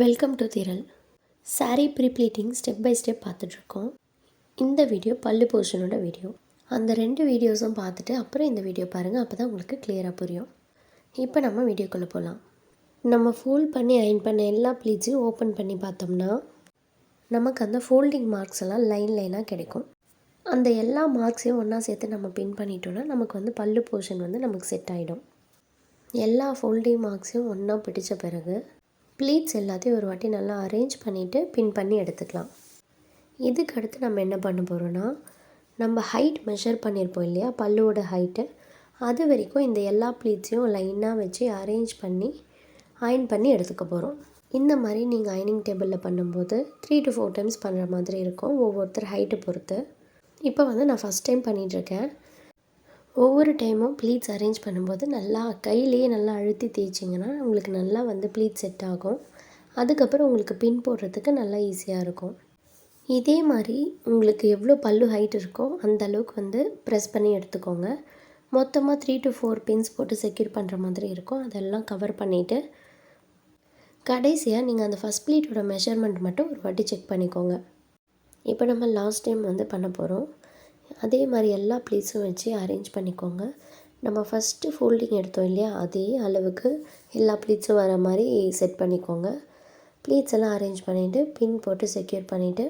Welcome to திரள். Sari prepleating step by step பார்த்துட்ருக்கோம். இந்த வீடியோ பல்லு போர்ஷனோட வீடியோ. அந்த 2 வீடியோஸும் பார்த்துட்டு அப்புறம் இந்த வீடியோ பாருங்கள். அப்போ தான் உங்களுக்கு கிளியராக புரியும். இப்போ நம்ம வீடியோக்குள்ளே போகலாம். நம்ம ஃபோல்ட் பண்ணி அயன் பண்ண எல்லா ப்ளீட்ஸையும் ஓப்பன் பண்ணி பார்த்தோம்னா நமக்கு அந்த ஃபோல்டிங் மார்க்ஸ் எல்லாம் லைன் லைனாக கிடைக்கும். அந்த எல்லா மார்க்ஸையும் ஒன்றா சேர்த்து நம்ம பின் பண்ணிட்டோன்னா நமக்கு வந்து பல்லு போர்ஷன் வந்து நமக்கு செட் ஆகிடும். எல்லா ஃபோல்டிங் மார்க்ஸையும் ஒன்றா பிடிச்ச பிறகு ப்ளீட்ஸ் எல்லாத்தையும் ஒரு வாட்டி நல்லா அரேஞ்ச் பண்ணிவிட்டு பின் பண்ணி எடுத்துக்கலாம். இதுக்கு அடுத்து நம்ம என்ன பண்ண போகிறோன்னா, நம்ம ஹைட் மெஷர் பண்ணியிருப்போம் இல்லையா, பல்லுவோட ஹைட்டு, அது வரைக்கும் இந்த எல்லா ப்ளீட்ஸையும் லைனாக வச்சு அரேஞ்ச் பண்ணி அயன் பண்ணி எடுத்துக்க போகிறோம். இந்த மாதிரி நீங்கள் அயனிங் டேபிளில் பண்ணும்போது 3 to 4 டைம்ஸ் பண்ணுற மாதிரி இருக்கும், ஒவ்வொருத்தர் ஹைட்டை பொறுத்து. இப்போ வந்து நான் ஃபஸ்ட் டைம் பண்ணிகிட்ருக்கேன். ஒவ்வொரு டைமும் ப்ளீட்ஸ் அரேஞ்ச் பண்ணும்போது நல்லா கையிலேயே நல்லா அழுத்தி தேய்ச்சிங்கன்னா உங்களுக்கு நல்லா வந்து ப்ளீட் செட் ஆகும். அதுக்கப்புறம் உங்களுக்கு பின் போடுறதுக்கு நல்லா ஈஸியாக இருக்கும். இதே மாதிரி உங்களுக்கு எவ்வளோ பல்லு ஹைட் இருக்கோ அந்த அளவுக்கு வந்து ப்ரெஸ் பண்ணி எடுத்துக்கோங்க. மொத்தமாக 3 to 4 பின்ஸ் போட்டு செக்யூர் பண்ணுற மாதிரி இருக்கும். அதெல்லாம் கவர் பண்ணிவிட்டு கடைசியாக நீங்கள் அந்த ஃபஸ்ட் ப்ளீட்டோட மெஷர்மெண்ட் மட்டும் ஒரு வாட்டி செக் பண்ணிக்கோங்க. இப்போ நம்ம லாஸ்ட் டைம் வந்து பண்ண போகிறோம். அதே மாதிரி எல்லா ப்ளீட்ஸும் வச்சு அரேஞ்ச் பண்ணிக்கோங்க. நம்ம ஃபஸ்ட்டு ஃபோல்டிங் எடுத்தோம் இல்லையா, அதே அளவுக்கு எல்லா ப்ளீட்ஸும் வர மாதிரி செட் பண்ணிக்கோங்க. ப்ளீட்ஸ் எல்லாம் அரேஞ்ச் பண்ணிவிட்டு பின் போட்டு செக்யூர் பண்ணிவிட்டு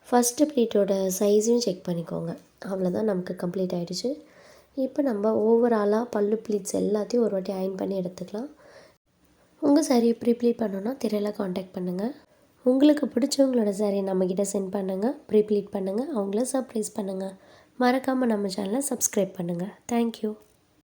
ஃபஸ்ட்டு ப்ளீட்டோட சைஸையும் செக் பண்ணிக்கோங்க. அவ்வளோதான், நமக்கு கம்ப்ளீட் ஆகிடுச்சு. இப்போ நம்ம ஓவராலாக பல்லு ப்ளீட்ஸ் எல்லாத்தையும் ஒரு வாட்டி அயன் பண்ணி எடுத்துக்கலாம். உங்கள் சாரியை ப்ரீப்ளீட் பண்ணணுன்னா திரையில் காண்டாக்ட் பண்ணுங்கள். உங்களுக்கு பிடிச்சவங்களோட சாரீ நம்மக்கிட்ட சென்ட் பண்ணுங்கள், ப்ரீப்ளீட் பண்ணுங்கள், அவங்கள சர்ப்ரைஸ் பண்ணுங்கள். மறக்காமல் நம்ம சேனலை சப்ஸ்கிரைப் பண்ணுங்கள். தேங்க்யூ.